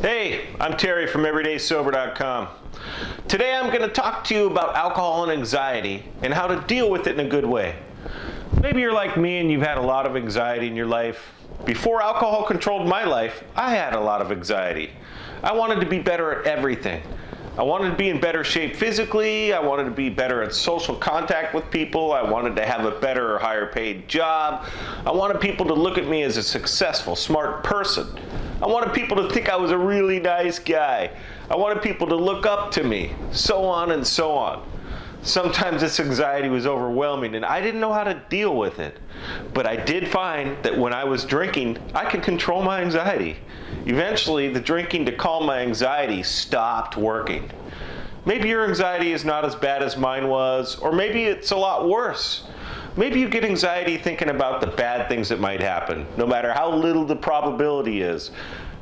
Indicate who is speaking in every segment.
Speaker 1: Hey, I'm Terry from EverydaySober.com. Today I'm going to talk to you about alcohol and anxiety and how to deal with it in a good way. Maybe you're like me and you've had a lot of anxiety in your life. Before alcohol controlled my life, I had a lot of anxiety. I wanted to be better at everything. I wanted to be in better shape physically, I wanted to be better at social contact with people, I wanted to have a better or higher paid job, I wanted people to look at me as a successful, smart person. I wanted people to think I was a really nice guy. I wanted people to look up to me, so on and so on. Sometimes this anxiety was overwhelming and I didn't know how to deal with it. But I did find that when I was drinking, I could control my anxiety. Eventually, the drinking to calm my anxiety stopped working. Maybe your anxiety is not as bad as mine was, or maybe it's a lot worse. Maybe you get anxiety thinking about the bad things that might happen, no matter how little the probability is.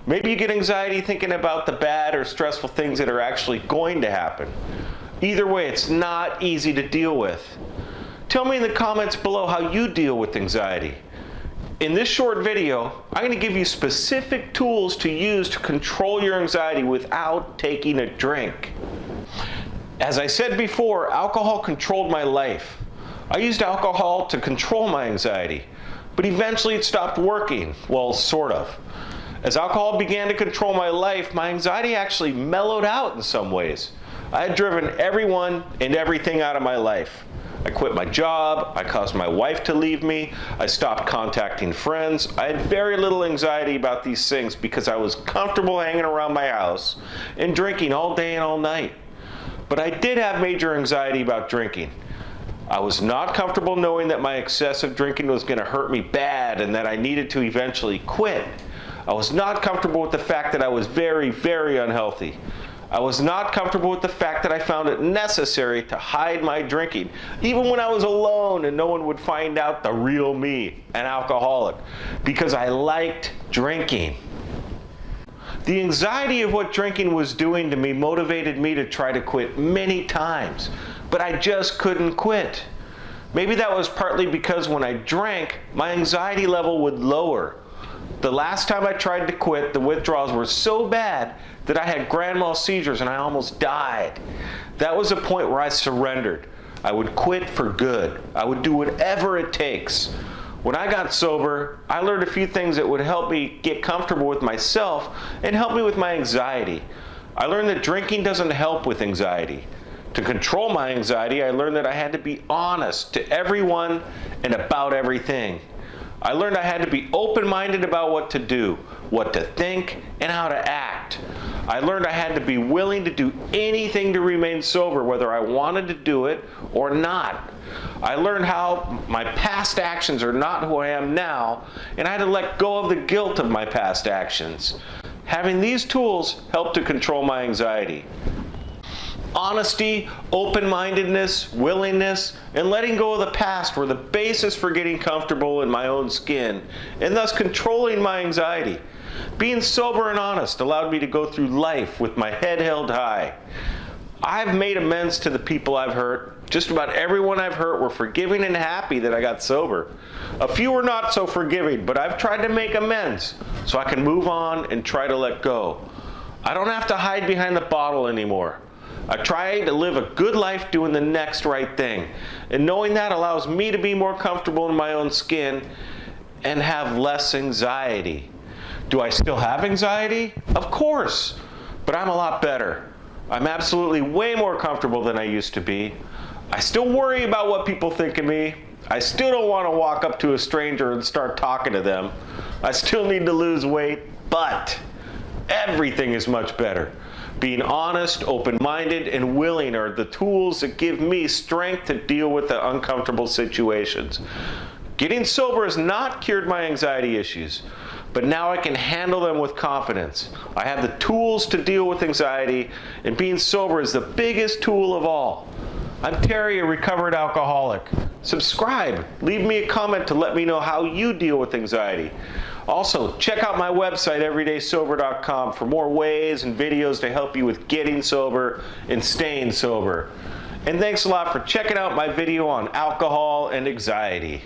Speaker 1: Maybe you get anxiety thinking about the bad or stressful things that are actually going to happen. Either way, it's not easy to deal with. Tell me in the comments below how you deal with anxiety. In this short video, I'm going to give you specific tools to use to control your anxiety without taking a drink. As I said before, alcohol controlled my life. I used alcohol to control my anxiety, but eventually it stopped working. Well, sort of. As alcohol began to control my life, my anxiety actually mellowed out in some ways. I had driven everyone and everything out of my life. I quit my job, I caused my wife to leave me, I stopped contacting friends. I had very little anxiety about these things because I was comfortable hanging around my house and drinking all day and all night. But I did have major anxiety about drinking. I was not comfortable knowing that my excessive drinking was going to hurt me bad and that I needed to eventually quit. I was not comfortable with the fact that I was very, very unhealthy. I was not comfortable with the fact that I found it necessary to hide my drinking, even when I was alone and no one would find out the real me, an alcoholic, because I liked drinking. The anxiety of what drinking was doing to me motivated me to try to quit many times, but I just couldn't quit. Maybe that was partly because when I drank, my anxiety level would lower. The last time I tried to quit, the withdrawals were so bad that I had grand mal seizures and I almost died. That was a point where I surrendered. I would quit for good. I would do whatever it takes. When I got sober, I learned a few things that would help me get comfortable with myself and help me with my anxiety. I learned that drinking doesn't help with anxiety. To control my anxiety, I learned that I had to be honest to everyone and about everything. I learned I had to be open-minded about what to do, what to think, and how to act. I learned I had to be willing to do anything to remain sober, whether I wanted to do it or not. I learned how my past actions are not who I am now, and I had to let go of the guilt of my past actions. Having these tools helped to control my anxiety. Honesty, open-mindedness, willingness, and letting go of the past were the basis for getting comfortable in my own skin, and thus controlling my anxiety. Being sober and honest allowed me to go through life with my head held high. I've made amends to the people I've hurt. Just about everyone I've hurt were forgiving and happy that I got sober. A few were not so forgiving, but I've tried to make amends so I can move on and try to let go. I don't have to hide behind the bottle anymore. I try to live a good life doing the next right thing, and knowing that allows me to be more comfortable in my own skin and have less anxiety. Do I still have anxiety? Of course, but I'm a lot better. I'm absolutely way more comfortable than I used to be. I still worry about what people think of me. I still don't want to walk up to a stranger and start talking to them. I still need to lose weight, but everything is much better. Being honest, open-minded, and willing are the tools that give me strength to deal with the uncomfortable situations. Getting sober has not cured my anxiety issues, but now I can handle them with confidence. I have the tools to deal with anxiety, and being sober is the biggest tool of all. I'm Terry, a recovered alcoholic. Subscribe, leave me a comment to let me know how you deal with anxiety. Also, check out my website, EverydaySober.com, for more ways and videos to help you with getting sober and staying sober. And thanks a lot for checking out my video on alcohol and anxiety.